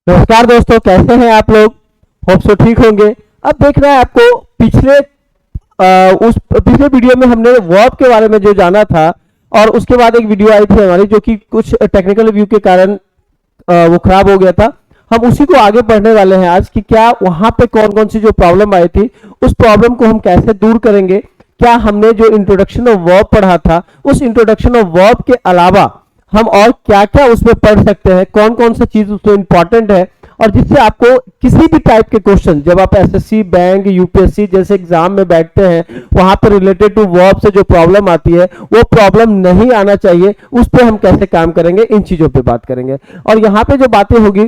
नमस्कार दोस्तों, कैसे हैं आप लोग। होप सो ठीक होंगे। अब देखना है आपको उस पिछले वीडियो में हमने वर्ब के बारे में जो जाना था, और उसके बाद एक वीडियो आई थी हमारी जो कि कुछ टेक्निकल रिव्यू के कारण वो खराब हो गया था। हम उसी को आगे बढ़ने वाले हैं आज कि क्या वहां पे कौन कौन सी जो प्रॉब्लम आई थी, उस प्रॉब्लम को हम कैसे दूर करेंगे। क्या हमने जो इंट्रोडक्शन ऑफ वर्ब पढ़ा था, उस इंट्रोडक्शन ऑफ वर्ब के अलावा हम और क्या क्या उसमें पढ़ सकते हैं, कौन कौन सा चीज उसमें इंपॉर्टेंट है, और जिससे आपको किसी भी टाइप के क्वेश्चन जब आप एसएससी, बैंक, यूपीएससी जैसे एग्जाम में बैठते हैं, वहां पर रिलेटेड टू वर्ब से जो प्रॉब्लम आती है वो प्रॉब्लम नहीं आना चाहिए। उस पर हम कैसे काम करेंगे, इन चीजों पे बात करेंगे। और यहाँ पे जो बातें होगी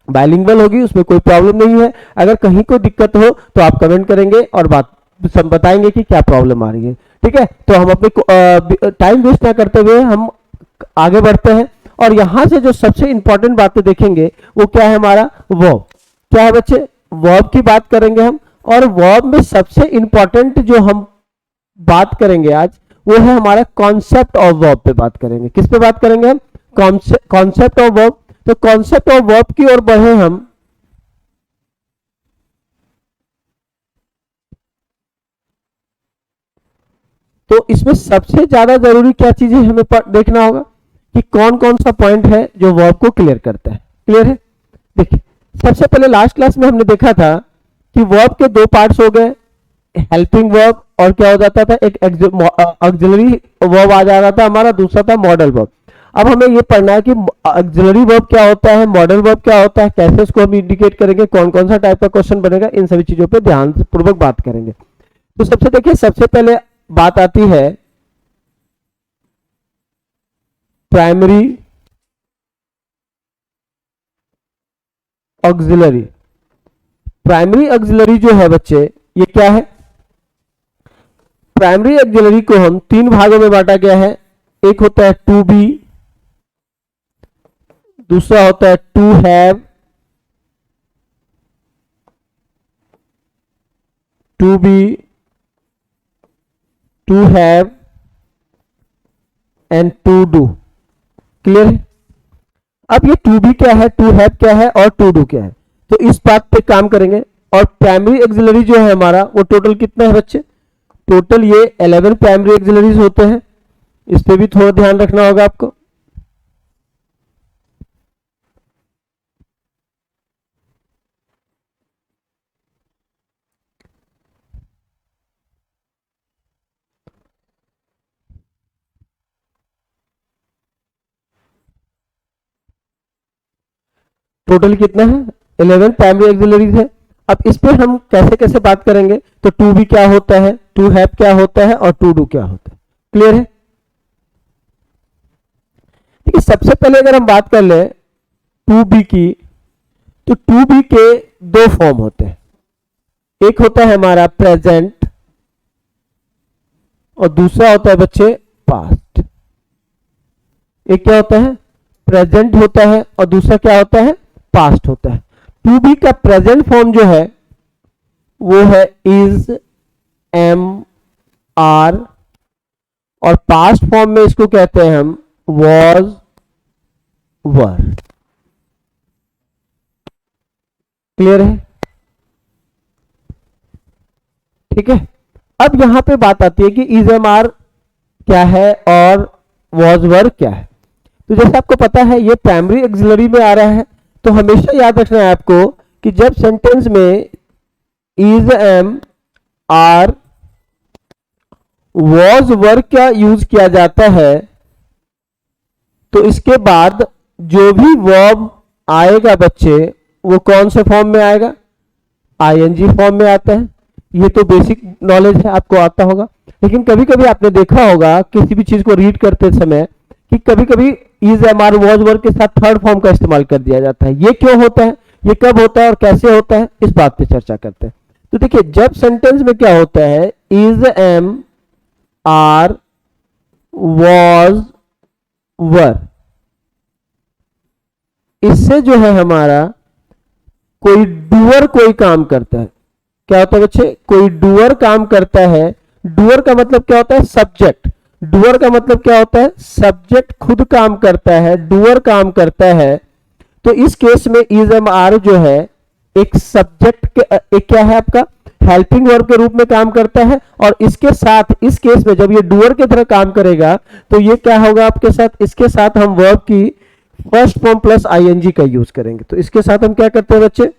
बाइलिंगुअल होगी, उसमें कोई प्रॉब्लम नहीं है। अगर कहीं कोई दिक्कत हो तो आप कमेंट करेंगे और बात सब बताएंगे कि क्या प्रॉब्लम आ रही है। ठीक है, तो हम अपने टाइम वेस्ट ना करते हुए हम आगे बढ़ते हैं। और यहां से जो सबसे इंपॉर्टेंट बातें देखेंगे वो क्या है, हमारा वर्ब। क्या है बच्चे, वर्ब की बात करेंगे हम। और वर्ब में सबसे इंपॉर्टेंट जो हम बात करेंगे आज, वो है हमारा कॉन्सेप्ट ऑफ वर्ब पे बात करेंगे। किस पे बात करेंगे हम, कॉन्सेप्ट ऑफ वर्ब। तो कॉन्सेप्ट ऑफ वर्ब की ओर बढ़े हम। तो इसमें सबसे ज्यादा जरूरी क्या चीजें हमें देखना होगा कि कौन कौन सा पॉइंट है जो वर्ब को क्लियर करता है। क्लियर है, देखिए सबसे पहले लास्ट क्लास में हमने देखा था कि वर्ब के दो पार्ट्स हो गए, हेल्पिंग वर्ब और क्या हो जाता था, एक ऑक्सिलरी वर्ब आ जा रहा था हमारा, दूसरा था मॉडल वर्ब। अब हमें ये पढ़ना है कि ऑक्सिलरी वर्ब क्या होता है, मॉडल वर्ब क्या होता है, कैसे उसको हम इंडिकेट करेंगे, कौन कौन सा टाइप का क्वेश्चन बनेगा, इन सभी चीजों पर ध्यान पूर्वक बात करेंगे। तो सबसे देखिए, सबसे पहले बात आती है प्राइमरी ऑक्सिलरी। प्राइमरी ऑक्सिलरी जो है बच्चे, ये क्या है, प्राइमरी ऑक्सिलरी को हम तीन भागों में बांटा गया है। एक होता है टू बी, दूसरा होता है to have, to be, to have and to do. Clear है। अब ये टू बी क्या है, टू हैव क्या है और टू डू क्या है, तो इस बात पे काम करेंगे। और प्राइमरी ऑक्सिलरी जो है हमारा, वो टोटल कितना है बच्चे, टोटल ये 11 प्राइमरी ऑक्सिलरीज होते हैं। इस पे भी थोड़ा ध्यान रखना होगा आपको। टोटल कितना है, 11 प्राइमरी ऑक्सिलरीज है। अब इस पे हम कैसे कैसे बात करेंगे, तो टू बी क्या होता है, टू हैव क्या होता है और टू डू क्या होता है। क्लियर है। देखिए सबसे पहले अगर हम बात कर ले टू बी की, तो टू बी के दो फॉर्म होते हैं। एक होता है हमारा प्रेजेंट और दूसरा होता है बच्चे पास्ट। एक क्या होता है, प्रेजेंट होता है और दूसरा क्या होता है, पास्ट होता है। टू बी का प्रेजेंट फॉर्म जो है वो है इज, एम, आर, और पास्ट फॉर्म में इसको कहते हैं हम वॉज, वर। क्लियर है, ठीक है। अब यहां पे बात आती है कि इज, एम, आर क्या है और वॉज, वर क्या है। तो जैसे आपको पता है ये प्राइमरी ऑक्सिलरी में आ रहा है, तो हमेशा याद रखना है आपको कि जब सेंटेंस में इज, एम, आर, वॉज, वर का यूज किया जाता है, तो इसके बाद जो भी वर्ब आएगा बच्चे, वो कौन से फॉर्म में आएगा, आईएनजी फॉर्म में आता है। ये तो बेसिक नॉलेज है, आपको आता होगा। लेकिन कभी कभी आपने देखा होगा किसी भी चीज को रीड करते समय कि कभी कभी is, am, are, was, were के साथ थर्ड फॉर्म का इस्तेमाल कर दिया जाता है। ये क्यों होता है, ये कब होता है और कैसे होता है, इस बात पे चर्चा करते हैं। तो देखिए जब सेंटेंस में क्या होता है, इज, एम, आर, वॉज, वर, इससे जो है हमारा कोई डूअर कोई काम करता है। क्या होता है बच्चे, कोई डूअर काम करता है। डूअर का मतलब क्या होता है, सब्जेक्ट। डूअर का मतलब क्या होता है, सब्जेक्ट खुद काम करता है, डूअर काम करता है। तो इस केस में इज एम आर जो है एक सब्जेक्ट के एक क्या है आपका हेल्पिंग वर्ब के रूप में काम करता है, और इसके साथ इस केस में जब ये डूअर की तरह काम करेगा तो ये क्या होगा आपके साथ, इसके साथ हम वर्ब की फर्स्ट फॉर्म प्लस आईएनजी का यूज करेंगे। तो इसके साथ हम क्या करते हैं बच्चे,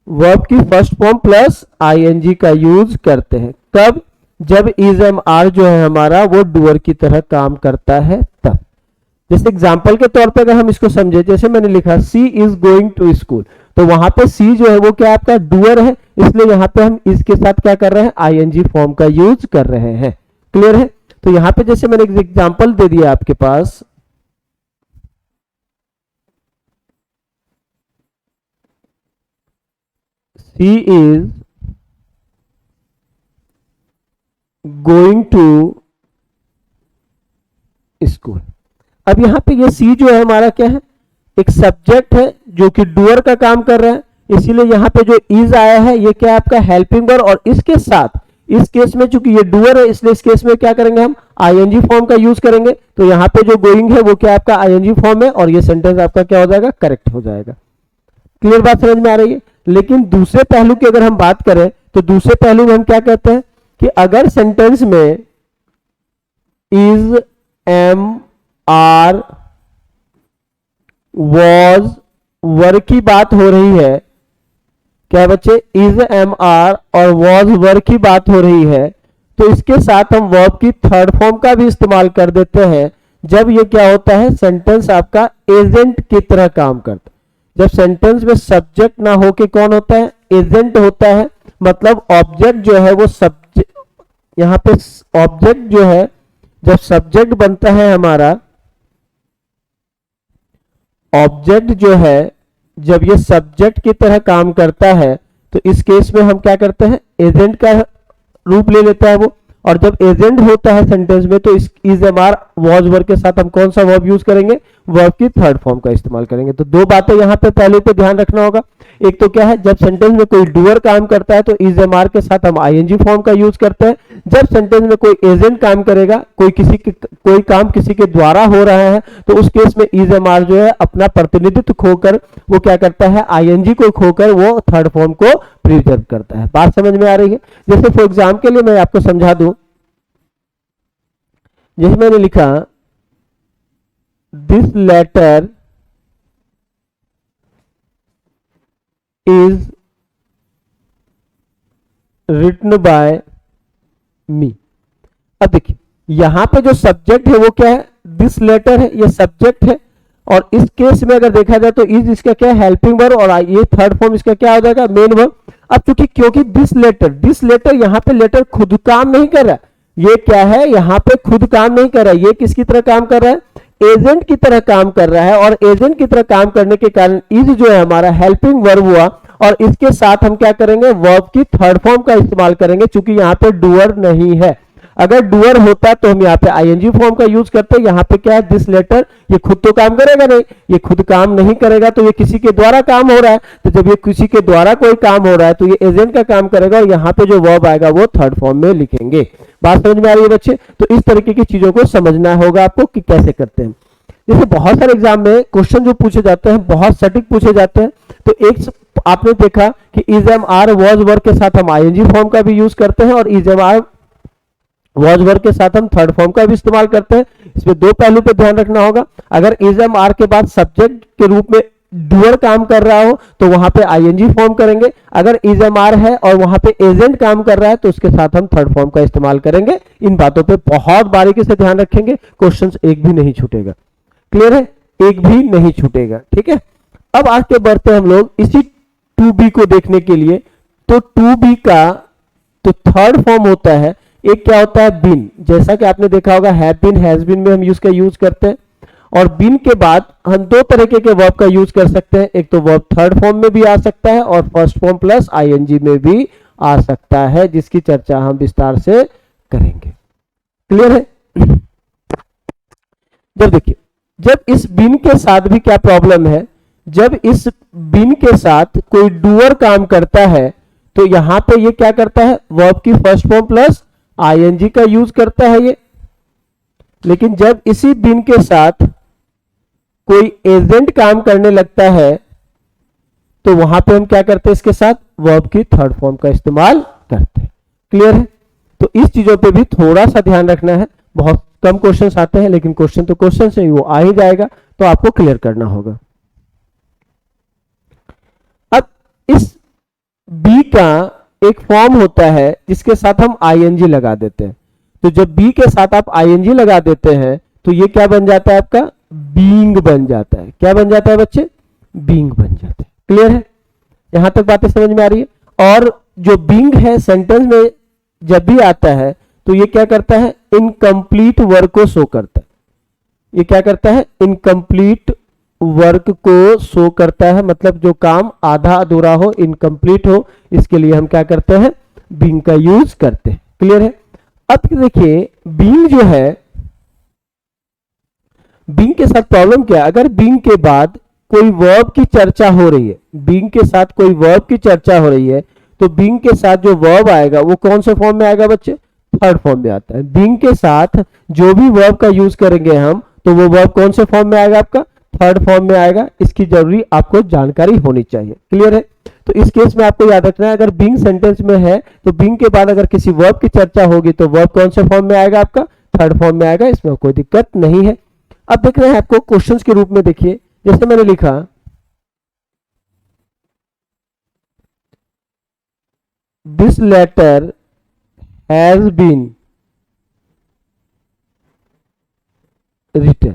वर्ब की फर्स्ट फॉर्म प्लस आईएनजी का यूज करते हैं। कब, जब इज एम आर जो है हमारा वो डूअर की तरह काम करता है तब। जैसे एग्जांपल के तौर पे अगर हम इसको समझे, जैसे मैंने लिखा सी इज गोइंग टू स्कूल, तो वहां पे सी जो है वो क्या आपका डूअर है, इसलिए यहां पे हम इसके साथ क्या कर रहे हैं, आईएनजी फॉर्म का यूज कर रहे हैं। क्लियर है? तो यहां पे जैसे मैंने एक एग्जांपल दे दिया आपके पास, सी इज गोइंग टू स्कूल। अब यहां पे ये सी जो है हमारा क्या है, एक सब्जेक्ट है जो कि डूअर का काम कर रहा है, इसीलिए यहां पे जो इज आया है ये क्या है आपका हेल्पिंग वर्ब, और इसके साथ इस केस में चूंकि ये डूअर है इसलिए इस केस में क्या करेंगे हम आईएनजी फॉर्म का यूज करेंगे। तो यहां पे जो गोइंग है वो क्या आपका आईएनजी फॉर्म है, और ये सेंटेंस आपका क्या हो जाएगा, करेक्ट हो जाएगा। क्लियर बात समझ में आ रही है? लेकिन दूसरे पहलू की अगर हम बात करें तो दूसरे पहलू में हम क्या कहते हैं कि अगर सेंटेंस में is am are was verb की बात हो रही है, क्या बच्चे, इज एम आर और वॉज वर्ब की बात हो रही है, तो इसके साथ हम वर्ब की थर्ड फॉर्म का भी इस्तेमाल कर देते हैं जब ये क्या होता है, सेंटेंस आपका एजेंट की तरह काम करता है। जब सेंटेंस में सब्जेक्ट ना होके कौन होता है, एजेंट होता है, मतलब ऑब्जेक्ट जो है वो सब्जेक्ट, यहां पे ऑब्जेक्ट जो है जब सब्जेक्ट बनता है हमारा, ऑब्जेक्ट जो है जब ये सब्जेक्ट की तरह काम करता है तो इस केस में हम क्या करते हैं, एजेंट का रूप ले लेता है वो। और जब एजेंट होता है सेंटेंस में तो इस is am are was verb के साथ हम कौन सा वर्ब यूज करेंगे, वर्ब की थर्ड फॉर्म का इस्तेमाल करेंगे। तो दो बातें यहां पे पहले पे ध्यान रखना होगा। एक तो क्या है, जब सेंटेंस में कोई डूअर काम करता है तो इज एम आर के साथ हम आईएनजी फॉर्म का यूज करते हैं। जब सेंटेंस में कोई एजेंट काम करेगा, कोई काम किसी के द्वारा हो रहा है, तो उस केस में इज एम आर जो है अपना प्रतिनिधित्व खोकर वो क्या करता है, आईएनजी को खोकर वो थर्ड फॉर्म को प्रिजर्व करता है। बात समझ में आ रही है? जैसे फॉर एग्जाम्पल के लिए मैं आपको समझा दूं, जैसे मैंने लिखा this letter is written by me. अब देखिए यहां पे जो सब्जेक्ट है वो क्या है, दिस लेटर है, ये सब्जेक्ट है, और इस केस में अगर देखा जाए तो इज इसका क्या है, हेल्पिंग वर्ब, और ये थर्ड फॉर्म इसका क्या हो जाएगा, मेन वर्ब। अब चूंकि क्योंकि दिस लेटर यहां पे लेटर खुद काम नहीं कर रहा है, ये क्या है, यहां पे खुद काम नहीं कर रहा है, ये किसकी तरह काम कर रहा है, एजेंट की तरह काम कर रहा है, और एजेंट की तरह काम करने के कारण इज जो है हमारा हेल्पिंग वर्ब हुआ, और इसके साथ हम क्या करेंगे, वर्ब की थर्ड फॉर्म का इस्तेमाल करेंगे, चूंकि यहां पे डूअर नहीं है। अगर डूअर होता तो हम यहाँ पे आईएनजी फॉर्म का यूज करते। यहाँ पे क्या है, दिस लेटर, ये खुद तो काम करेगा नहीं, ये खुद काम नहीं करेगा, तो ये किसी के द्वारा काम हो रहा है। तो जब ये किसी के द्वारा कोई काम हो रहा है तो ये एजेंट का काम करेगा, और यहाँ पे जो वर्ब आएगा वो थर्ड फॉर्म में लिखेंगे। बात समझ में आ रही है बच्चे? तो इस तरीके की चीजों को समझना होगा आपको कि कैसे करते हैं। जैसे बहुत सारे एग्जाम में क्वेश्चन जो पूछे जाते हैं बहुत सटीक पूछे जाते हैं, तो एक आपने देखा कि is am are was verb के साथ हम आईएनजी फॉर्म का भी यूज करते हैं, और is am are was verb के साथ हम थर्ड फॉर्म का भी इस्तेमाल करते हैं। इसमें दो पहलू पे ध्यान रखना होगा। अगर इज एम आर के बाद सब्जेक्ट के रूप में डूअर काम कर रहा हो तो वहां पे आईएनजी फॉर्म करेंगे। अगर इज एम आर है और वहां पे एजेंट काम कर रहा है तो उसके साथ हम थर्ड फॉर्म का इस्तेमाल करेंगे। इन बातों पे बहुत बारीकी से ध्यान रखेंगे, क्वेश्चंस एक भी नहीं छूटेगा। क्लियर है? एक भी नहीं छूटेगा। ठीक है, अब आगे बढ़ते हम लोग इसी टू बी को देखने के लिए। तो टू बी का तो थर्ड फॉर्म होता है, एक क्या होता है, बीन। जैसा कि आपने देखा होगा हैव बीन, हैज बीन में हम यूज करते हैं, और बीन के बाद हम दो तरीके के वर्ब का यूज कर सकते हैं। एक तो वर्ब थर्ड फॉर्म में भी आ सकता है और फर्स्ट फॉर्म प्लस आईएनजी में भी आ सकता है, जिसकी चर्चा हम विस्तार से करेंगे। क्लियर है? जब देखिए, जब इस बीन के साथ भी क्या प्रॉब्लम है, जब इस बीन के साथ कोई डूअर काम करता है तो यहां पे ये क्या करता है, वर्ब की फर्स्ट फॉर्म प्लस आईएनजी का यूज करता है ये। लेकिन जब इसी बीन के साथ कोई एजेंट काम करने लगता है तो वहां पे हम क्या करते हैं, इसके साथ वर्ब की थर्ड फॉर्म का इस्तेमाल करते हैं। क्लियर है? तो इस चीजों पे भी थोड़ा सा ध्यान रखना है। बहुत कम क्वेश्चंस आते हैं, लेकिन क्वेश्चन तो क्वेश्चन से वो आ ही जाएगा, तो आपको क्लियर करना होगा। अब इस बी का एक फॉर्म होता है जिसके साथ हम आईएनजी लगा देते हैं। तो जब बी के साथ आप आईएनजी लगा देते हैं तो ये क्या बन जाता है, आपका बीइंग बन जाता है। क्या बन जाता है बच्चे? बीइंग बन जाता है। क्लियर है? यहां तक बातें समझ में आ रही है? और जो बीइंग है सेंटेंस में जब भी आता है तो ये क्या करता है, इनकम्प्लीट वर्क को शो करता है। ये क्या करता है, इनकम्प्लीट वर्क को शो करता है, मतलब जो काम आधा अधूरा हो, इनकम्प्लीट हो, इसके लिए हम क्या करते हैं, बीइंग का यूज करते हैं। क्लियर है? अब देखिए बीइंग जो है, बीइंग के साथ प्रॉब्लम क्या है, अगर बीइंग के बाद कोई वर्ब की चर्चा हो रही है, बीइंग के साथ कोई वर्ब की चर्चा हो रही है, तो बीइंग के साथ जो वर्ब आएगा वो कौन से फॉर्म में आएगा बच्चे? थर्ड फॉर्म में आता है। बीइंग के साथ जो भी वर्ब का यूज करेंगे हम, तो वो वर्ब कौन से फॉर्म में आएगा? आपका थर्ड फॉर्म में आएगा। इसकी जरूरी आपको जानकारी होनी चाहिए। क्लियर है? तो इस केस में आपको याद रखना है, अगर बीइंग सेंटेंस में है तो बीइंग के बाद अगर किसी वर्ब की चर्चा होगी तो वर्ब कौन से फॉर्म में आएगा? आपका थर्ड फॉर्म में आएगा। इसमें कोई दिक्कत नहीं है। अब देख रहे हैं आपको क्वेश्चंस के रूप में, देखिए जैसे मैंने लिखा, this letter has been written.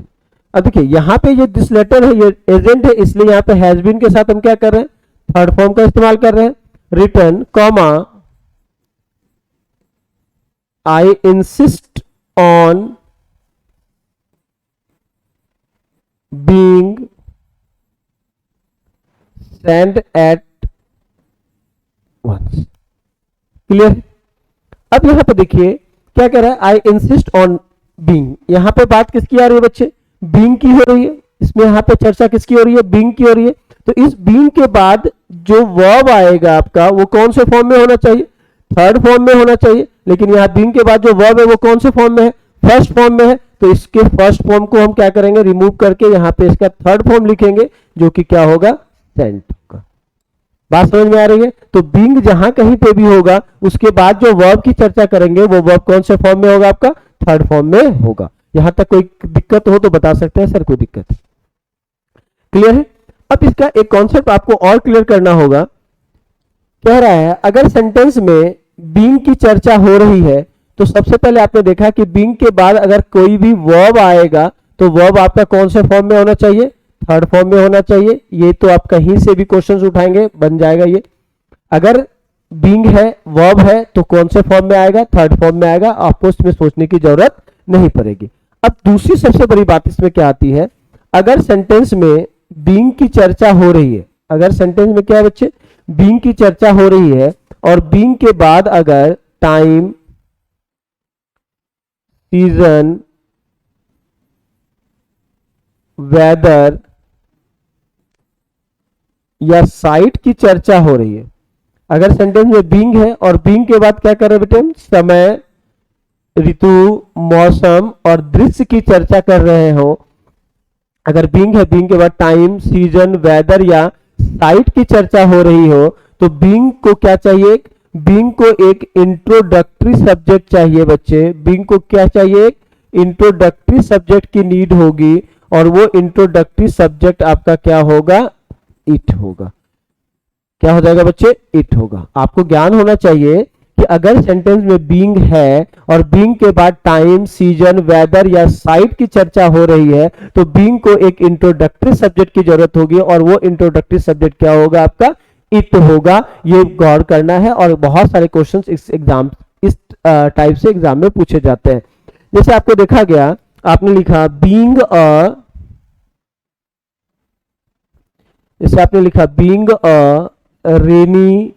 अब देखिए यहां पे ये दिस लेटर है, ये एजेंट है, इसलिए यहां पे हैज बीन के साथ हम क्या कर रहे हैं, थर्ड फॉर्म का इस्तेमाल कर रहे हैं। Written comma I insist on being send at once. Clear? अब यहां पे देखिए क्या कह रहा है, आई इंसिस्ट ऑन बीइंग। यहां पे बात किसकी आ रही है बच्चे? बीइंग की हो रही है। इसमें यहां पे चर्चा किसकी हो रही है? बीइंग की हो रही है। तो इस बीइंग के बाद जो वर्ब आएगा आपका वो कौन से फॉर्म में होना चाहिए? थर्ड फॉर्म में होना चाहिए। लेकिन यहां बीइंग के बाद जो वर्ब है वो कौन से फॉर्म में है? फर्स्ट फॉर्म में है। तो इसके फर्स्ट फॉर्म को हम क्या करेंगे, रिमूव करके यहां पे इसका थर्ड फॉर्म लिखेंगे, जो कि क्या होगा, सेंट होगा। बात समझ में आ रही है? तो बीइंग जहां कहीं पे भी होगा उसके बाद जो वर्ब की चर्चा करेंगे वो वर्ब कौन से फॉर्म में होगा? आपका थर्ड फॉर्म में होगा। यहां तक कोई दिक्कत हो तो बता सकते हैं, सर कोई दिक्कत है। क्लियर है? अब इसका एक कॉन्सेप्ट आपको और क्लियर करना होगा। कह रहा है अगर सेंटेंस में बीइंग की चर्चा हो रही है तो सबसे पहले आपने देखा कि बीइंग के बाद अगर कोई भी वर्ब आएगा तो वर्ब आपका कौन से फॉर्म में होना चाहिए? थर्ड फॉर्म में होना चाहिए। ये तो आप कहीं से भी क्वेश्चंस उठाएंगे बन जाएगा ये। अगर बीइंग है, वर्ब है, तो कौन से फॉर्म में आएगा? थर्ड फॉर्म में आएगा। आपको इसमें सोचने की जरूरत नहीं पड़ेगी। अब दूसरी सबसे बड़ी बात इसमें क्या आती है, अगर सेंटेंस में बीइंग की चर्चा हो रही है, अगर सेंटेंस में क्या है बच्चे, बीइंग की चर्चा हो रही है और बीइंग के बाद अगर टाइम, सीजन, वेदर या साइट की चर्चा हो रही है, अगर सेंटेंस में बीइंग है और बीइंग के बाद क्या कर रहे हैं बेटे, समय, ऋतु, मौसम और दृश्य की चर्चा कर रहे हो, अगर बीइंग है, बीइंग के बाद टाइम, सीजन, वेदर या साइट की चर्चा हो रही हो, तो बीइंग को क्या चाहिए, बीइंग को एक इंट्रोडक्टरी सब्जेक्ट चाहिए बच्चे। बीइंग को क्या चाहिए, एक इंट्रोडक्टरी सब्जेक्ट की नीड होगी और वो इंट्रोडक्टरी सब्जेक्ट आपका क्या होगा, इट होगा। क्या हो जाएगा बच्चे, इट होगा। आपको ज्ञान होना चाहिए कि अगर सेंटेंस में बीइंग है और बीइंग के बाद टाइम, सीजन, वेदर या साइट की चर्चा हो रही है तो बीइंग को एक इंट्रोडक्टरी सब्जेक्ट की जरूरत होगी और वो इंट्रोडक्टरी सब्जेक्ट क्या होगा, आपका इट होगा। ये गौर करना है और बहुत सारे क्वेश्चंस इस एग्जाम, इस टाइप से एग्जाम में पूछे जाते हैं। जैसे आपको देखा गया, आपने लिखा बीइंग अ, जैसे आपने लिखा being a rainy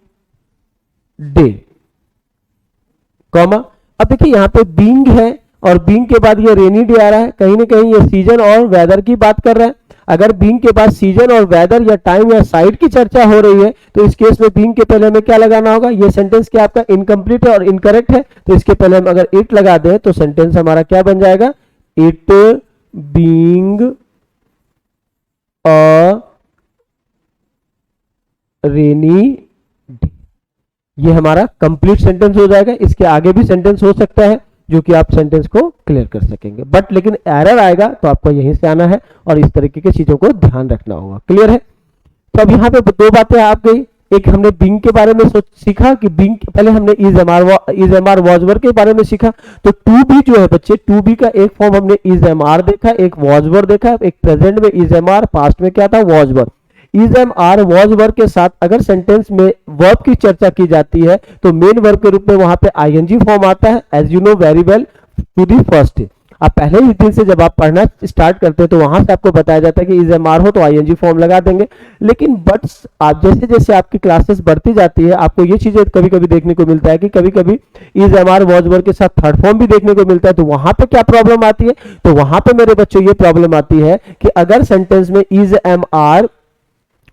day, comma. अब देखिए यहां पे बीइंग है और बीइंग के बाद ये रेनी डे आ रहा है, कहीं ना कहीं ये सीजन और वेदर की बात कर रहा है। अगर बीइंग के बाद सीजन और वेदर या टाइम या साइट की चर्चा हो रही है तो इस केस में बीइंग के पहले हमें क्या लगाना होगा, ये सेंटेंस क्या आपका इनकम्प्लीट है और इनकरेक्ट है, तो इसके पहले हम अगर इट लगा दें तो सेंटेंस हमारा क्या बन जाएगा, it being a rainy day, ये हमारा कंप्लीट सेंटेंस हो जाएगा। इसके आगे भी सेंटेंस हो सकता है जो कि आप सेंटेंस को क्लियर कर सकेंगे, बट लेकिन एरर आएगा तो आपको यहीं से आना है और इस तरीके की चीजों को ध्यान रखना होगा। क्लियर है? तो अब यहाँ पे दो बातें आ गई। एक हमने बिंग के बारे में सीखा कि बिंग, पहले हमने is am are was were के बारे में सीखा। तो टू बी जो है बच्चे, टू बी का एक फॉर्म हमने इज एम आर देखा, एक वॉज वर देखा, एक प्रेजेंट में इज एम आर, पास्ट में क्या था was were. Is am are was verb के साथ अगर सेंटेंस में वर्ब की चर्चा की जाती है तो मेन वर्ब के रूप में वहां पे आईएनजी फॉर्म आता है, as you know very well, to the first. आप पहले ही दिन से जब आप पढ़ना स्टार्ट करते हैं तो वहां से आपको बताया जाता है कि इज एम आर हो तो आईएनजी फॉर्म लगा देंगे। लेकिन बट आप जैसे जैसे आपकी क्लासेस बढ़ती जाती है आपको ये चीजें कभी कभी देखने को मिलता है कि कभी कभी is am are was verb के साथ थर्ड फॉर्म भी देखने को मिलता है। तो वहां पे क्या प्रॉब्लम आती है? तो वहां पे मेरे बच्चों ये प्रॉब्लम आती है कि अगर सेंटेंस में is am are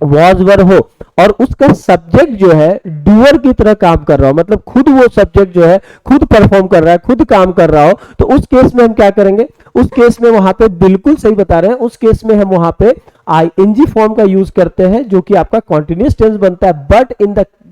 was were हो और उसका सब्जेक्ट जो है डूअर की तरह काम कर रहा हो, मतलब खुद वो सब्जेक्ट जो है खुद परफॉर्म कर रहा है, खुद काम कर रहा हो, तो उस केस में हम क्या करेंगे? उस केस में वहां पे बिल्कुल सही बता रहे हैं, उस केस में हम वहां पे आईएनजी फॉर्म का यूज करते हैं जो कि आपका कॉन्टिन्यूअस टेंस बनता है। बट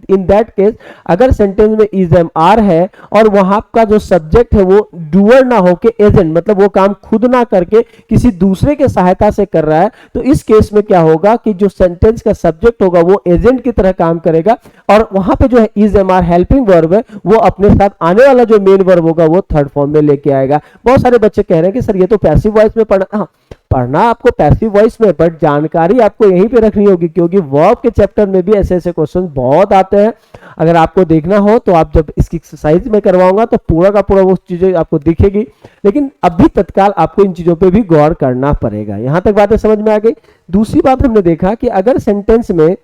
इन दैट केस अगर सेंटेंस में इज एम आर है और वहां का जो सब्जेक्ट है वो डूअर ना होके एजेंट, मतलब वो काम खुद ना करके किसी दूसरे के सहायता से कर रहा है, तो इस केस में क्या होगा कि जो सेंटेंस का सब्जेक्ट होगा वो एजेंट की तरह काम करेगा और वहां पे जो है is am are helping verb है वो अपने साथ आने वाला जो मेन वर्ब होगा वो थर्ड फॉर्म में लेके आएगा। बहुत सारे बच्चे कह रहे हैं कि सर ये तो पैसिव वॉइस में पढ़ना, हाँ पढ़ना आपको पैसिव वॉइस में, बट जानकारी आपको यहीं पे रखनी होगी क्योंकि वर्ब के चैप्टर में भी ऐसे ऐसे क्वेश्चन बहुत आते हैं। अगर आपको देखना हो तो आप जब इसकी एक्सरसाइज में करवाऊंगा तो पूरा का पूरा वो चीजें आपको दिखेगी, लेकिन अभी तत्काल आपको इन चीजों पे भी गौर करना पड़ेगा। यहां तक बातें समझ में आ गई। दूसरी बात हमने देखा कि अगर सेंटेंस में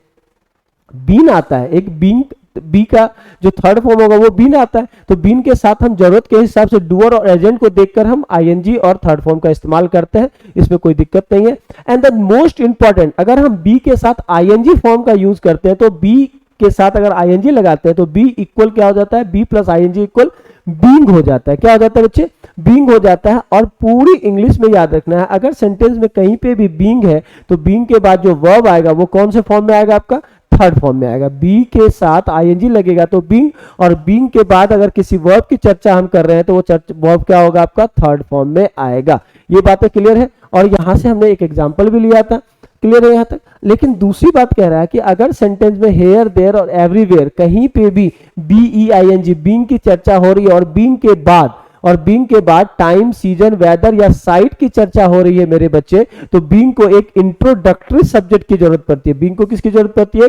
बीन आता है, एक बीन, बी का जो थर्ड फॉर्म होगा वो बीन आता है, तो बीन के साथ हम जरूरत के हिसाब से डूअर और एजेंट को देखकर हम आईएनजी और थर्ड फॉर्म का इस्तेमाल करते हैं, इसमें कोई दिक्कत नहीं है। एंड द मोस्ट इंपॉर्टेंट, अगर हम बी के साथ आईएनजी फॉर्म का यूज करते हैं तो बी के साथ अगर आईएनजी लगाते हैं तो बी इक्वल क्या हो जाता है? Be plus ING equal being हो जाता है। क्या हो जाता है बच्चे? बीइंग हो जाता है। और पूरी इंग्लिश में याद रखना है, अगर सेंटेंस में कहीं पे भी बीइंग है तो बीइंग के बाद जो वर्ब आएगा वो कौन से फॉर्म में आएगा? आपका थर्ड फॉर्म में आएगा। बी के साथ आईएनजी लगेगा तो बीइंग, और बीइंग के बाद अगर किसी वर्ब की चर्चा हम कर रहे हैं तो वो वर्ब क्या होगा? आपका थर्ड फॉर्म में आएगा। ये बातें क्लियर है? और यहां से हमने एक एग्जांपल भी लिया था, क्लियर है यहां तक। लेकिन दूसरी बात कह रहा है कि अगर सेंटेंस में हेयर, देयर और एवरीवेयर कहीं पे भी बीईआईएनजी बीइंग की चर्चा हो रही है और बीइंग के बाद टाइम, सीजन, वेदर या साइट की चर्चा हो रही है मेरे बच्चे, तो बीइंग को एक इंट्रोडक्टरी सब्जेक्ट की जरूरत पड़ती है। बीइंग को किसकी जरूरत पड़ती है?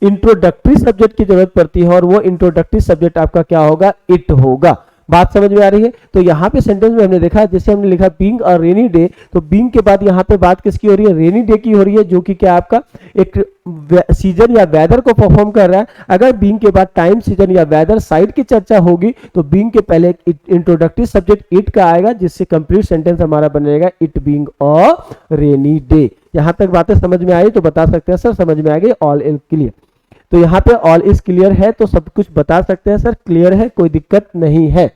इंट्रोडक्टरी सब्जेक्ट की जरूरत पड़ती है और वो इंट्रोडक्टरी सब्जेक्ट आपका क्या होगा? इट होगा। बात समझ में आ रही है? तो यहाँ पे सेंटेंस में हमने देखा, जैसे हमने लिखा बीइंग और रेनी डे, तो बीइंग के बाद यहाँ पे बात किसकी हो रही है? रेनी डे की हो रही है, जो कि क्या आपका एक सीजन या वेदर को परफॉर्म कर रहा है। अगर बीइंग के बाद टाइम, सीजन या वेदर, साइट की चर्चा होगी तो बीइंग के पहले इंट्रोडक्टरी सब्जेक्ट इट का आएगा, जिससे कंप्लीट सेंटेंस हमारा बनेगा it being a rainy day. यहां तक बातें समझ में आई तो बता सकते हैं सर समझ में आ गई, ऑल इज क्लियर। तो यहाँ पे ऑल इज क्लियर है तो सब कुछ बता सकते हैं सर क्लियर है, कोई दिक्कत नहीं है।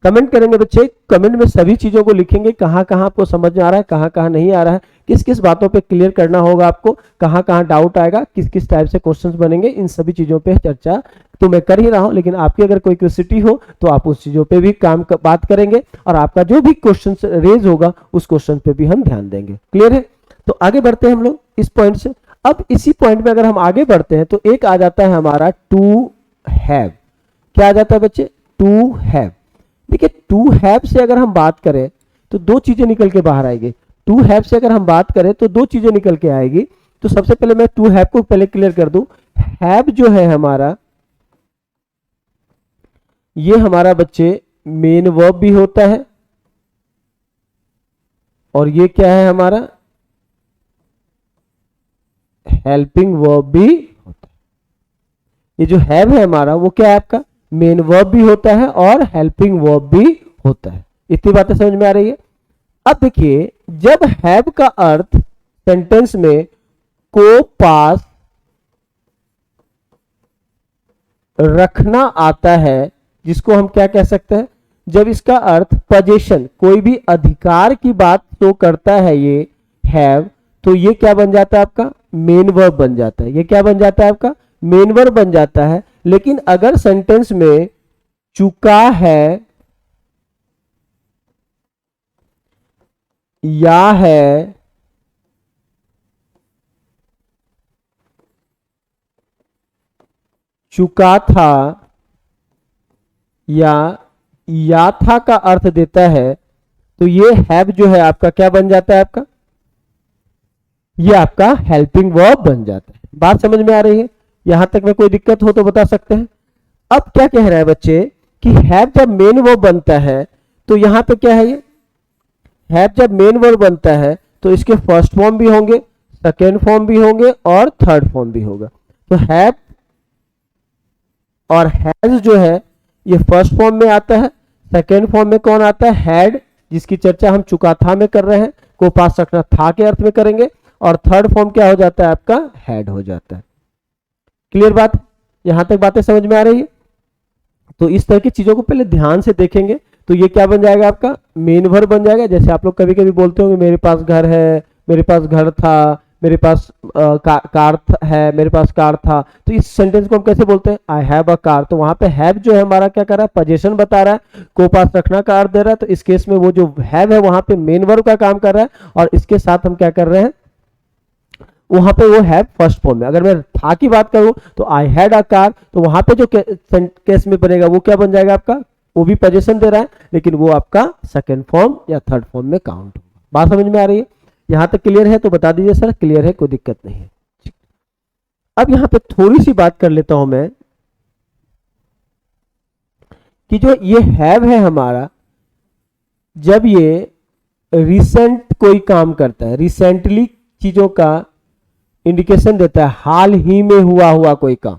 कमेंट करेंगे बच्चे, कमेंट में सभी चीजों को लिखेंगे, कहां कहां आपको समझ में आ रहा है, कहां कहां नहीं आ रहा है, किस किस बातों पे क्लियर करना होगा आपको, कहां कहां डाउट आएगा, किस किस टाइप से क्वेश्चंस बनेंगे, इन सभी चीजों पे चर्चा तो मैं कर ही रहा हूं, लेकिन आपकी अगर कोई क्यूरियोसिटी हो तो आप उस चीजों पे भी बात करेंगे और आपका जो भी क्वेश्चन रेज होगा उस क्वेश्चन पे भी हम ध्यान देंगे। क्लियर है? तो आगे बढ़ते हैं हम लोग इस पॉइंट से। अब इसी पॉइंट में अगर हम आगे बढ़ते हैं तो एक आ जाता है हमारा टू हैव। क्या आ जाता है बच्चे? To have. देखिए टू हैव से अगर हम बात करें तो दो चीजें निकल के बाहर आएगी। टू हैव से अगर हम बात करें तो दो चीजें निकल के आएगी। तो सबसे पहले मैं टू हैव को पहले क्लियर कर दूं। हैव जो है हमारा, ये हमारा बच्चे मेन वर्ब भी होता है और ये क्या है हमारा? हेल्पिंग वर्ब भी होता है। ये जो हैव है हमारा वो क्या है आपका? मेन वर्ब भी होता है और हेल्पिंग वर्ब भी होता है। इतनी बातें समझ में आ रही है? अब देखिए जब हैव का अर्थ सेंटेंस में को पास रखना आता है, जिसको हम क्या कह सकते हैं? जब इसका अर्थ पोजीशन, कोई भी अधिकार की बात तो करता है ये हैव, तो ये क्या बन जाता है आपका मेन वर्ब बन जाता है। ये क्या बन जाता है आपका मेन वर्ब बन जाता है। लेकिन अगर सेंटेंस में चुका है या है चुका था या था का अर्थ देता है, तो ये हैव जो है आपका क्या बन जाता है आपका ये आपका हेल्पिंग वर्ब बन जाता है। बात समझ में आ रही है? यहां तक में कोई दिक्कत हो तो बता सकते हैं। अब क्या कह रहा है बच्चे कि हैव जब मेन वर्ब बनता है तो यहां पे क्या है, ये हैव जब मेन वर्ब बनता है तो इसके फर्स्ट फॉर्म भी होंगे, सेकेंड फॉर्म भी होंगे और थर्ड फॉर्म भी होगा। तो हैव और हैज जो है ये फर्स्ट फॉर्म में आता है। सेकेंड फॉर्म में कौन आता है हैड, जिसकी चर्चा हम चुका था में कर रहे हैं, को पास रखना था के अर्थ में करेंगे। और थर्ड फॉर्म क्या हो जाता है आपका हैड हो जाता है। क्लियर बात? यहां तक बातें समझ में आ रही है? तो इस तरह की चीजों को पहले ध्यान से देखेंगे तो ये क्या बन जाएगा आपका मेन वर्ब बन जाएगा। जैसे आप लोग कभी कभी बोलते होंगे मेरे पास घर है, मेरे पास घर था, मेरे पास कार है, मेरे पास कार था। तो इस सेंटेंस को हम कैसे बोलते हैं आई हैव अ कार। तो वहां पे हैव जो है हमारा क्या कर रहा है पोजीशन बता रहा है, को पास रखना का अर्थ दे रहा है। तो इस केस में वो जो हैव है वहां पे मेन वर्ब का काम कर रहा है और इसके साथ हम क्या कर रहे हैं वहां पे वो हैव फर्स्ट फॉर्म में। अगर मैं था की बात करूं तो आई हैड अ कार, तो वहां पे जो केस में बनेगा वो क्या बन जाएगा आपका वो भी पोजीशन दे रहा है लेकिन वो आपका सेकंड फॉर्म या थर्ड फॉर्म में काउंट होगा। बात समझ में आ रही है? यहां तक क्लियर है तो बता दीजिए सर क्लियर है, कोई दिक्कत नहीं है। अब यहां पे थोड़ी सी बात कर लेता हूं मैं कि जो ये हैव है हमारा, जब ये रिसेंट कोई काम करता है, रिसेंटली चीजों का इंडिकेशन देता है, हाल ही में हुआ कोई काम,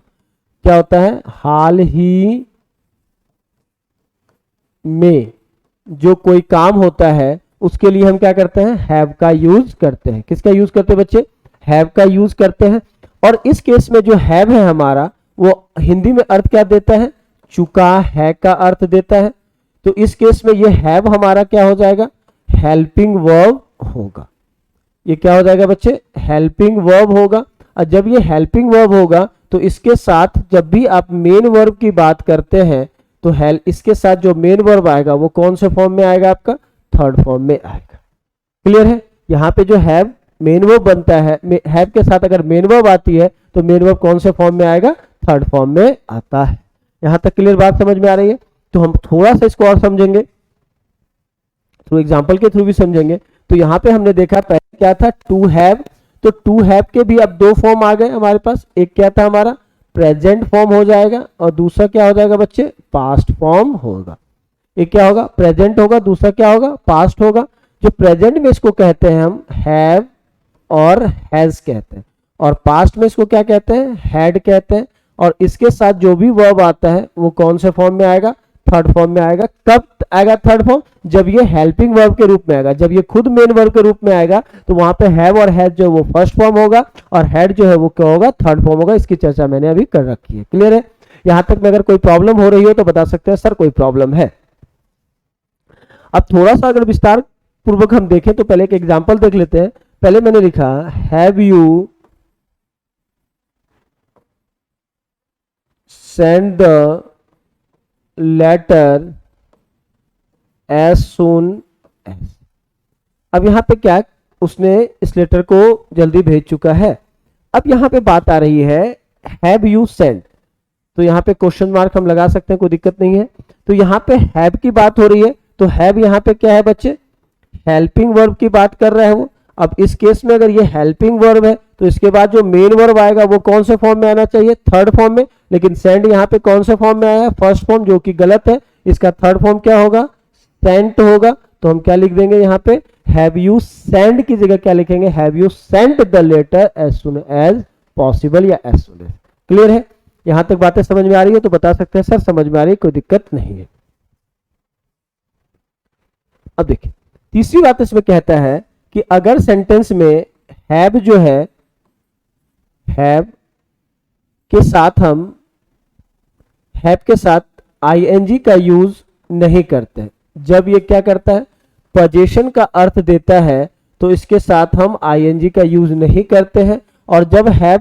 क्या होता है हाल ही में जो कोई काम होता है उसके लिए हम क्या करते हैं हैव का यूज करते हैं। किसका यूज करते हैं बच्चे हैव का यूज करते हैं। और इस केस में जो हैव है हमारा वो हिंदी में अर्थ क्या देता है चुका है का अर्थ देता है। तो इस केस में ये हैव हमारा क्या हो जाएगा हेल्पिंग वर्ब होगा। ये क्या हो जाएगा बच्चे हेल्पिंग वर्ब होगा। और जब ये हेल्पिंग वर्ब होगा तो इसके साथ जब भी आप मेन वर्ब की बात करते हैं तो इसके साथ जो मेन वर्ब आएगा वो कौन से फॉर्म में आएगा आपका थर्ड फॉर्म में आएगा। क्लियर है? यहाँ पे जो हैव मेन वर्ब बनता है, हैव के साथ अगर मेन वर्ब आती है तो मेन वर्ब कौन से फॉर्म में आएगा थर्ड फॉर्म में आता है। यहां तक क्लियर बात समझ में आ रही है? तो हम थोड़ा सा इसको और समझेंगे, थ्रू एग्जाम्पल के थ्रू भी समझेंगे। तो यहाँ पे हमने देखा पहले क्या था टू हैव, तो टू हैव के भी अब दो फॉर्म आ गए हमारे पास। एक क्या था हमारा प्रेजेंट फॉर्म हो जाएगा और दूसरा क्या हो जाएगा बच्चे पास्ट फॉर्म होगा। एक क्या होगा प्रेजेंट होगा, दूसरा क्या होगा पास्ट होगा। जो प्रेजेंट में इसको कहते हैं हम हैव और हैज कहते हैं, और पास्ट में इसको क्या कहते हैं हैड कहते हैं। और इसके साथ जो भी वर्ब आता है वो कौन से फॉर्म में आएगा थर्ड फॉर्म में आएगा। कब आएगा थर्ड फॉर्म जब ये हेल्पिंग वर्ब के रूप में आएगा। जब ये खुद मेन वर्ब के रूप में आएगा तो वहां पे हैव और हैज जो वो फर्स्ट फॉर्म होगा और हैड जो है वो क्या होगा थर्ड फॉर्म होगा। इसकी चर्चा मैंने अभी कर रखी है। क्लियर है? यहां तक में अगर कोई प्रॉब्लम हो रही हो तो बता सकते हैं सर कोई प्रॉब्लम है। अब थोड़ा सा अगर विस्तार पूर्वक हम देखें तो पहले एक एग्जांपल देख लेते हैं। पहले मैंने लिखा have you send the letter as soon as. अब यहां पे क्या उसने इस लेटर को जल्दी भेज चुका है। अब यहां पे बात आ रही है हैव यू सेंड, तो यहां पे क्वेश्चन मार्क हम लगा सकते हैं, कोई दिक्कत नहीं है। तो यहां पे हैव की बात हो रही है तो हैव यहां पे क्या है बच्चे हेल्पिंग वर्ब की बात कर रहा है वो। अब इस केस में अगर ये हेल्पिंग वर्ब है तो इसके बाद जो मेन वर्ब आएगा वो कौन से फॉर्म में आना चाहिए थर्ड फॉर्म में। लेकिन सेंड यहाँ पे कौन से फॉर्म में आया फर्स्ट फॉर्म, जो कि गलत है। इसका थर्ड फॉर्म क्या होगा सेंट होगा। तो हम क्या लिख देंगे यहाँ पे हैव यू सेंड की जगह क्या लिखेंगे have you sent the letter as soon as possible या एज सुन एज। क्लियर है? यहां तक बातें समझ में आ रही है तो बता सकते हैं सर समझ में आ रही है, कोई दिक्कत नहीं है। अब देखिए तीसरी बात इसमें कहता है कि अगर सेंटेंस में हैव जो है हैव के साथ हम हैव के साथ आईएनजी का यूज नहीं करते, जब ये क्या करता है पोजीशन का अर्थ देता है तो इसके साथ हम आईएनजी का यूज नहीं करते हैं। और जब हैव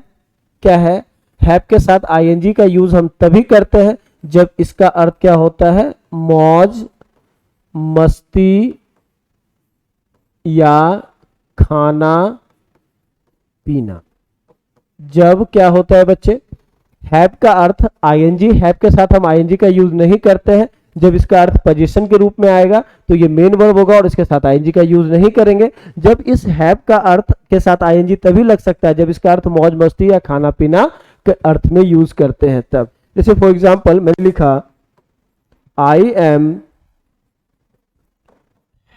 क्या है, हैव के साथ आईएनजी का यूज हम तभी करते हैं जब इसका अर्थ क्या होता है, मौज मस्ती या खाना पीना। जब क्या होता है बच्चे, हैव का अर्थ आईएनजी, हैव के साथ हम आईएनजी का यूज नहीं करते हैं। जब इसका अर्थ पोजीशन के रूप में आएगा तो ये मेन वर्ब होगा और इसके साथ आईएनजी का यूज नहीं करेंगे। जब इस हैव का अर्थ के साथ आईएनजी तभी लग सकता है जब इसका अर्थ मौज मस्ती या खाना पीना के अर्थ में यूज करते हैं तब। जैसे फॉर एग्जांपल मैंने लिखा I am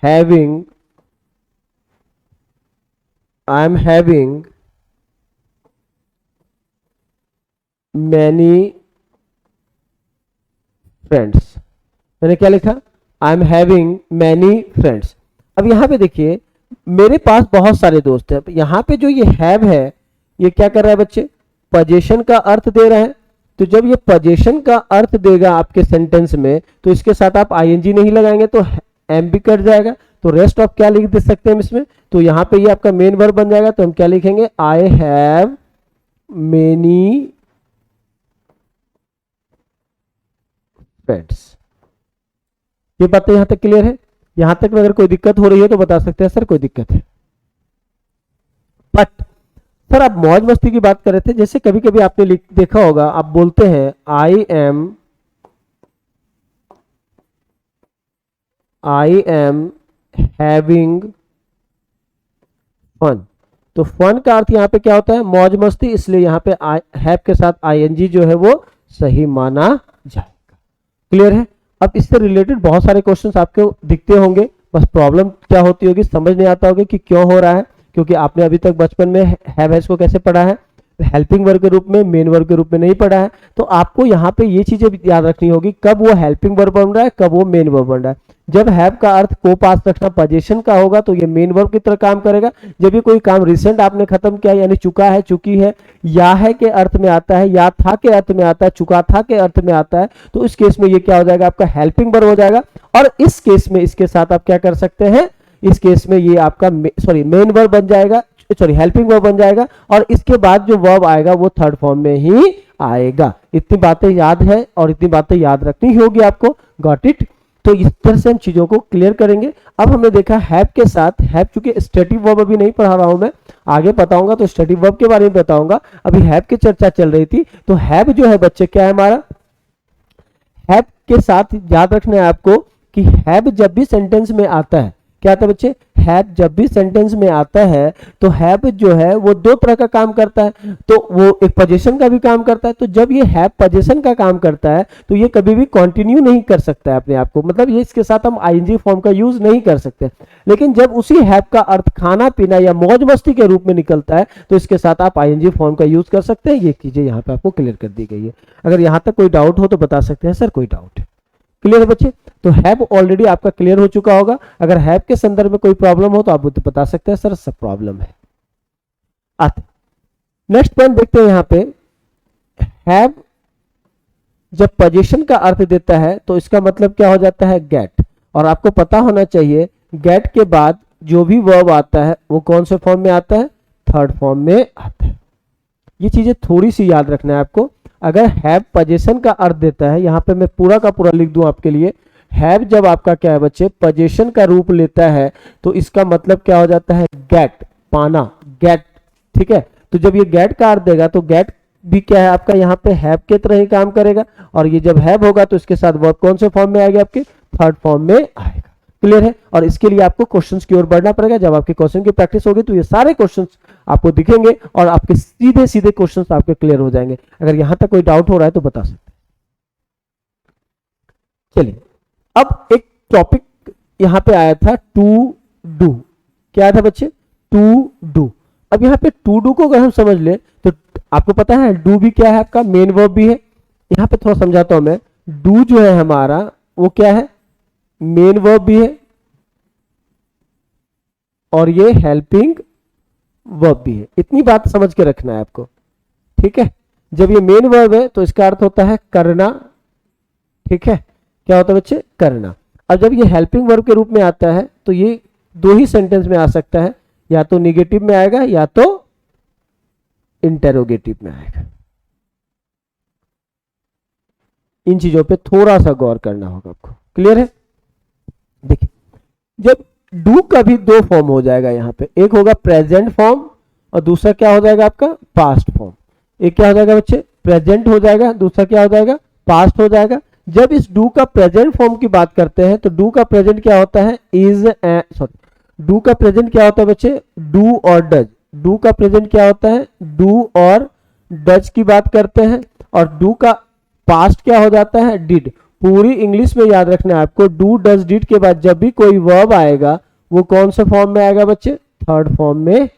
having many friends. मैंने क्या लिखा, I am having many friends. अब यहां पे देखिए मेरे पास बहुत सारे दोस्त हैं। यहां पे जो ये हैव है ये क्या कर रहा है बच्चे, पोजीशन का अर्थ दे रहा है। तो जब ये पोजीशन का अर्थ देगा आपके सेंटेंस में तो इसके साथ आप आईएनजी नहीं लगाएंगे तो एम भी कट जाएगा। तो रेस्ट ऑफ क्या लिख दे सकते हैं हम इसमें, तो यहां पे ये आपका मेन वर्ब बन जाएगा। तो हम क्या लिखेंगे, आई हैव मेनी फ्रेंड्स। ये बातें यहां तक क्लियर है? यहां तक में अगर कोई दिक्कत हो रही है तो बता सकते हैं सर कोई दिक्कत है। बट सर आप मौज मस्ती की बात कर रहे थे, जैसे कभी कभी आपने देखा होगा आप बोलते हैं आई एम हैविंग फन। तो फन का अर्थ यहाँ पे क्या होता है, मौज मस्ती, इसलिए यहाँ पे हैव के साथ आईएनजी जो है वो सही माना जाएगा। क्लियर है? अब इससे रिलेटेड बहुत सारे क्वेश्चंस आपको दिखते होंगे, बस प्रॉब्लम क्या होती होगी समझ नहीं आता होगा कि क्यों हो रहा है, क्योंकि आपने अभी तक बचपन में हैव हैज को कैसे पढ़ा है, हेल्पिंग वर्ब के रूप में, मेन वर्ब के रूप में नहीं पढ़ा है। तो आपको यहाँ पे ये चीजें याद रखनी होगी कब वो हेल्पिंग वर्ब बन रहा है, कब वो मेन वर्ब बन रहा है। जब हैव का अर्थ को पास रखना पोजीशन का होगा तो ये मेन वर्ब की तरह काम करेगा। जब ये कोई काम रिसेंट आपने खत्म किया यानी चुका है, चुकी है, या है के अर्थ में आता है, या था के अर्थ में आता है, चुका था के अर्थ में आता है, तो इस केस में ये क्या हो जाएगा, आपका हेल्पिंग वर्ब हो जाएगा। और इस केस में इसके साथ आप क्या कर सकते हैं, इस केस में ये आपका मेन वर्ब बन जाएगा, हेल्पिंग वर्ब बन जाएगा। और इसके बाद जो वर्ब आएगा वो थर्ड फॉर्म में ही आएगा। इतनी बातें याद है और इतनी बातें याद रखनी होगी आपको। Got it? तो इस तरह से हम चीजों को क्लियर करेंगे। अब हमने देखा हैव के साथ, हैव चूंकि स्टेटिव वर्ब अभी नहीं पढ़ा रहा हूं मैं, आगे बताऊंगा तो स्टेटिव वर्ब के बारे में बताऊंगा। अभी हैव की चर्चा चल रही थी। तो हैव जो है बच्चे क्या है हमारा, हैव के साथ याद रखना है आपको कि हैव जब भी सेंटेंस में आता है, क्या आता है बच्चे, हैव जब भी सेंटेंस में आता है तो हैव जो है वो दो तरह का काम करता है। तो वो एक पोजीशन का भी काम करता है। तो जब ये हैव पोजीशन का काम करता है तो ये कभी भी कंटिन्यू नहीं कर सकता है अपने आप को, मतलब ये इसके साथ हम आईएनजी फॉर्म का यूज नहीं कर सकते। लेकिन जब उसी हैव का अर्थ खाना पीना या मौज मस्ती के रूप में निकलता है तो इसके साथ आप आईएनजी फॉर्म का यूज कर सकते हैं। ये चीजें यहाँ पे आपको क्लियर कर दी गई है। अगर यहाँ तक कोई डाउट हो तो बता सकते हैं सर कोई डाउट है? क्लियर है बच्चे? तो हैव ऑलरेडी आपका क्लियर हो चुका होगा। अगर हैव के संदर्भ में कोई प्रॉब्लम हो तो आप तो बता सकते हैं सर सब प्रॉब्लम है। आते नेक्स्ट पॉइंट देखते हैं। यहाँ पे हैव जब पोजीशन का अर्थ देता है तो इसका मतलब क्या हो जाता है, गेट। और आपको पता होना चाहिए गेट के बाद जो भी वर्ब आता है वो कौन से फॉर्म में आता है, थर्ड फॉर्म में आता है। ये चीजें थोड़ी सी याद रखना है आपको। अगर हैव पोजीशन का अर्थ देता है, यहां पे मैं पूरा का पूरा लिख दूं आपके लिए, हैव जब आपका क्या है बच्चे, पोजीशन का रूप लेता है तो इसका मतलब क्या हो जाता है, गेट, पाना, गेट। ठीक है? तो जब ये गेट का अर्थ देगा तो गेट भी क्या है आपका यहाँ पे हैव के तरह ही काम करेगा। और ये जब हैव होगा तो इसके साथ वर्ब कौन से फॉर्म में आएगा, आपके थर्ड फॉर्म में आएगा। क्लियर है? और इसके लिए आपको क्वेश्चंस की ओर बढ़ना पड़ेगा। जब आपके क्वेश्चन की प्रैक्टिस होगी तो ये सारे क्वेश्चंस आपको दिखेंगे और आपके सीधे सीधे क्वेश्चंस आपके क्लियर हो जाएंगे। अगर यहां तक कोई डाउट हो रहा है तो बता सकते हैं। चलिए अब एक टॉपिक यहां पे आया था, टू डू। क्या था बच्चे, टू डू। अब यहाँ पे टू डू को अगर हम समझ ले तो आपको पता है डू भी क्या है, आपका मेन वर्ब भी है। यहाँ पे थोड़ा समझाता हूं मैं। डू जो है हमारा वो क्या है, मेन वर्ब भी है और ये हेल्पिंग वर्ब भी है। इतनी बात समझ के रखना है आपको। ठीक है? जब ये मेन वर्ब है तो इसका अर्थ होता है करना। ठीक है? क्या होता है बच्चे, करना। अब जब ये हेल्पिंग वर्ब के रूप में आता है तो ये दो ही सेंटेंस में आ सकता है। या तो निगेटिव में आएगा या तो इंटेरोगेटिव में आएगा। इन चीजों पे थोड़ा सा गौर करना होगा आपको। क्लियर है? देखिए, जब डू का भी दो फॉर्म हो जाएगा यहां पे, एक होगा प्रेजेंट फॉर्म और दूसरा क्या हो जाएगा आपका पास्ट फॉर्म। एक क्या हो जाएगा बच्चे, प्रेजेंट हो जाएगा, दूसरा क्या हो जाएगा पास्ट हो जाएगा। जब इस डू का प्रेजेंट फॉर्म की बात करते हैं तो डू का प्रेजेंट क्या होता है, इज डू का प्रेजेंट क्या होता है बच्चे, डू और डज। डू का प्रेजेंट क्या होता है, डू और डज की बात करते हैं। और डू का पास्ट क्या हो जाता है, डिड। पूरी इंग्लिश में याद रखना है आपको, डू डज डिड के बाद जब भी कोई वर्ब आएगा वो कौन से फॉर्म में आएगा बच्चे, थर्ड फॉर्म में।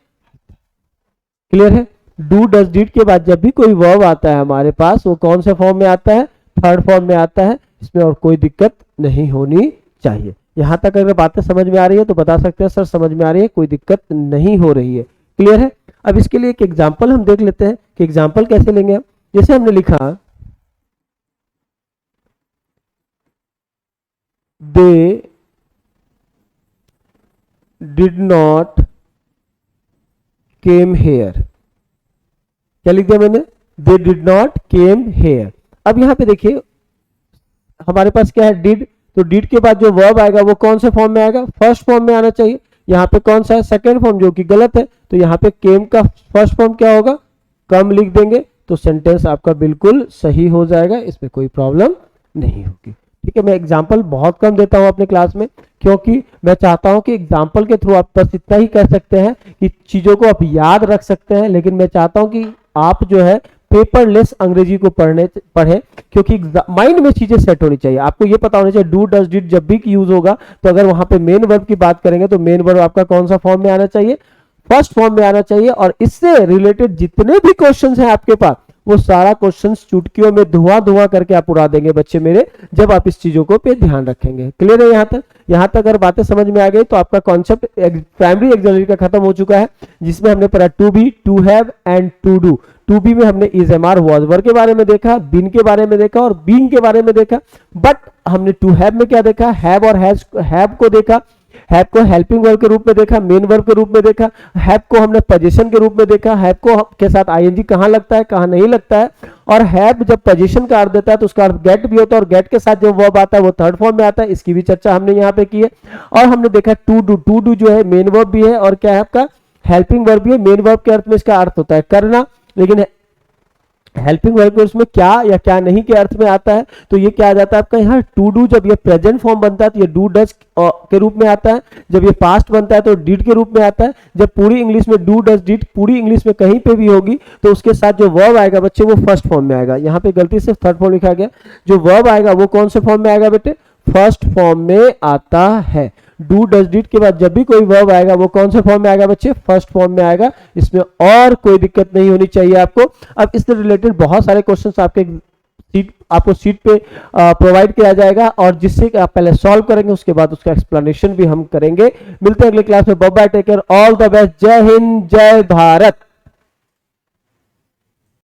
क्लियर है? डू डज डिड के बाद जब भी कोई वर्ब आता है हमारे पास वो कौन से फॉर्म में आता है, थर्ड फॉर्म में आता है। इसमें और कोई दिक्कत नहीं होनी चाहिए। यहां तक अगर बातें समझ में आ रही है तो बता सकते हैं सर समझ में आ रही है, कोई दिक्कत नहीं हो रही है। क्लियर है? अब इसके लिए एक एग्जाम्पल हम देख लेते हैं कि एग्जाम्पल कैसे लेंगे हम। जैसे हमने लिखा they did not came here. क्या लिख दिया मैंने, they did not came here. अब यहां पे देखिए हमारे पास क्या है, डिड। तो डिड के बाद जो वर्ब आएगा वो कौन से फॉर्म में आएगा, फर्स्ट फॉर्म में आना चाहिए। यहाँ पे कौन सा है, सेकेंड फॉर्म, जो कि गलत है। तो यहाँ पे केम का फर्स्ट फॉर्म क्या होगा, कम लिख देंगे तो सेंटेंस आपका बिल्कुल सही हो जाएगा, इसमें कोई प्रॉब्लम नहीं होगी। ठीक है, मैं एग्जाम्पल बहुत कम देता हूं अपने क्लास में, क्योंकि मैं चाहता हूं कि एग्जाम्पल के थ्रू आप बस इतना ही कर सकते हैं कि चीजों को आप याद रख सकते हैं, लेकिन मैं चाहता हूं कि आप जो है पेपरलेस अंग्रेजी को पढ़े, क्योंकि माइंड में चीजें सेट होनी चाहिए। आपको ये पता होना चाहिए डू डज डिड जब भी यूज होगा तो अगर वहां पे मेन वर्ब की बात करेंगे तो मेन वर्ब आपका कौन सा फॉर्म में आना चाहिए, फर्स्ट फॉर्म में आना चाहिए। और इससे रिलेटेड जितने भी क्वेश्चंस हैं आपके पास वो सारा क्वेश्चंस चुटकियों में धुआं करके आप उड़ा देंगे बच्चे मेरे, जब आप इस चीजों को पे ध्यान रखेंगे। क्लियर है? यहां तक अगर बातें समझ में आ गई तो आपका कॉन्सेप्ट प्राइमरी एक्सिलरी का खत्म हो चुका है, जिसमें हमने पढ़ा to be, to have and to do. To be में हमने is, am, are, was, were के बारे में देखा, बीन के बारे में देखा और बीइंग के बारे में देखा। बट हमने टू हैव में क्या देखा, हैव और हैव को देखा। हैव को हेल्पिंग वर्ब के रूप में देखा, मेन वर्ब के रूप में देखा। हैव को हमने पोजीशन के रूप में देखा, हैव को के साथ आईएनजी कहां लगता है कहां नहीं लगता है। और हैव जब पोजीशन का अर्थ देता है तो उसका अर्थ गेट भी होता है, और गेट के साथ जो वर्ब आता है वो थर्ड फॉर्म में आता है। इसकी भी चर्चा हमने यहाँ पे की है। और हमने देखा टू डू, टू डू जो है मेन वर्ब भी है और क्या है आपका हेल्पिंग वर्ब भी है। मेन वर्ब के अर्थ में इसका अर्थ होता है करना, लेकिन हेल्पिंग वर्ब उसमें क्या या क्या नहीं के अर्थ में आता है। तो ये क्या आ जाता है आपका यहाँ टू डू, जब ये प्रेजेंट फॉर्म बनता है तो ये डू डज के रूप में आता है। जब ये पास्ट बनता है तो डिड के रूप में आता है। जब पूरी इंग्लिश में डू डज डिड पूरी इंग्लिश में कहीं पे भी होगी तो उसके साथ जो वर्ब आएगा बच्चे वो फर्स्ट फॉर्म में आएगा। यहाँ पे गलती से थर्ड फॉर्म लिखा गया, जो वर्ब आएगा वो कौन से फॉर्म में आएगा बेटे, फर्स्ट फॉर्म में आता है। डू डज डिड के बाद जब भी कोई वर्ब आएगा वो कौन से फॉर्म में आएगा बच्चे, फर्स्ट फॉर्म में आएगा। इसमें और कोई दिक्कत नहीं होनी चाहिए आपको। अब इससे रिलेटेड बहुत सारे क्वेश्चंस आपको सीट पे प्रोवाइड किया जाएगा, और जिससे आप पहले सॉल्व करेंगे उसके बाद उसका एक्सप्लेनेशन भी हम करेंगे। मिलते हैं अगले क्लास में। Bye bye, take care, all the best, जय हिंद जय भारत।